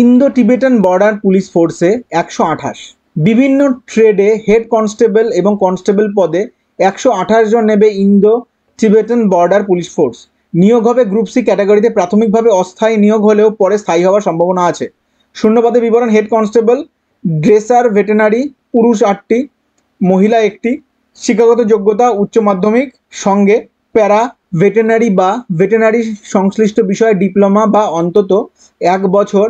Indo Tibetan border police ফোর্সে 128। বিভিন্ন ট্রেডে হেড কনস্টেবল এবং কনস্টেবল পদে 128 জন নেবে Indo Tibetan border police force. নিয়োগ হবে গ্রুপ সি ক্যাটাগরিতে। প্রাথমিকভাবে অস্থায়ী নিয়োগ হলেও পরে স্থায়ী হওয়ার সম্ভাবনা আছে। শূন্যপদে বিবরণ: হেড কনস্টেবল, ড্রেসার ভেটেনারি, পুরুষ 8টি, মহিলা 1টি। শিক্ষাগত যোগ্যতা উচ্চ মাধ্যমিক, সঙ্গে প্যারা ভেটেনারি বা ভেটেনারি সংশ্লিষ্ট বিষয়ে ডিপ্লোমা বা অন্তত 1 বছর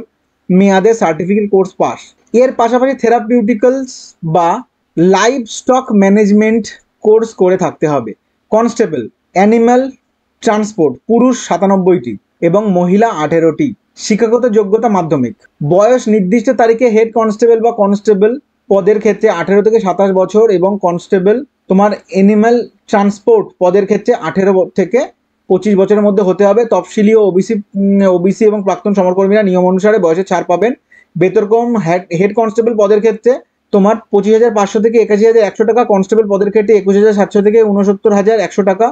মেয়াদে সার্টিফিকেট কোর্স পাস। এর পাশাপাশি থেরাপিউটিক্যালস বা লাইভ স্টক ম্যানেজমেন্ট কোর্স করে থাকতে হবে। কনস্টেবল অ্যানিম্যাল ট্রান্সপোর্ট, পুরুষ 97টি এবং মহিলা 18টি। শিক্ষাগত যোগ্যতা মাধ্যমিক। বয়স নির্দিষ্ট তারিখে হেড কনস্টেবল বা কনস্টেবল পদের ক্ষেত্রে 18 থেকে 27 বছর এবং কনস্টেবল তোমার অ্যানিম্যাল ট্রান্সপোর্ট পদের ক্ষেত্রে 18 থেকে 25 বছরের মধ্যে হতে হবে। তফসিলি ও ওবিসি এবং প্রাক্তন সমরকর্মীরা নিয়ম অনুসারে বয়সে ছাড় পাবেন। বেতনক্রম: হেড কনস্টেবল পদের ক্ষেত্রে তোমার 25,500 থেকে 81,100 টাকা, কনস্টেবল পদের ক্ষেত্রে 21,700 থেকে 69,100 টাকা।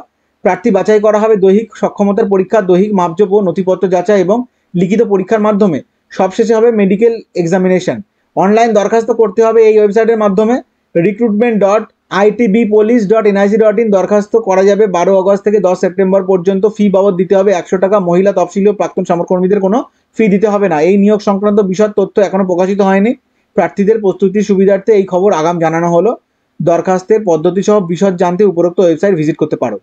প্রার্থী বাছাই করা হবে দৈহিক সক্ষমতার পরীক্ষা, দৈহিক মাপজোপ ও নথিপত্র যাচাই এবং লিখিত পরীক্ষার মাধ্যমে। সবশেষে হবে মেডিকেল এক্সামিনেশন। অনলাইন দরখাস্ত করতে হবে এই ওয়েবসাইটের মাধ্যমে recruitment.itbpolice.nic.in। দরখাস্ত করা যাবে 12 আগস্ট থেকে 10 সেপ্টেম্বর পর্যন্ত। ফি বাবদ দিতে হবে 100 টাকা। মহিলা, তফসিলি ও প্রাক্তন সমরকর্মীদের কোনো ফি দিতে হবে না। এই নিয়োগ সংক্রান্ত বিশদ তথ্য এখনো প্রকাশিত হয়নি। প্রার্থীদের প্রস্তুতির সুবিধার্থে এই খবর আগাম জানানো হলো। দরখাস্তের পদ্ধতি সহ বিশদ জানতে উপরোক্ত ওয়েবসাইট ভিজিট করতে পারো।